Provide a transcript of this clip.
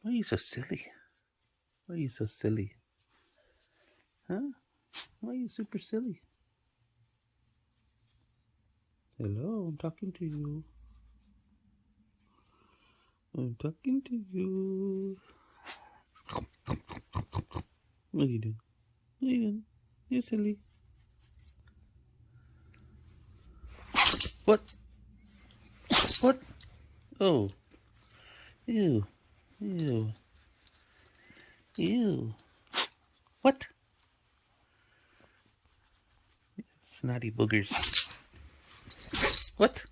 Why are you so silly? Why are you so silly? Huh? Why are you super silly? Hello, I'm talking to you. I'm talking to you. What are you doing? What are you doing? You're silly. What? What? Oh. Ew. Ew. Ew. What? Snotty boogers. What?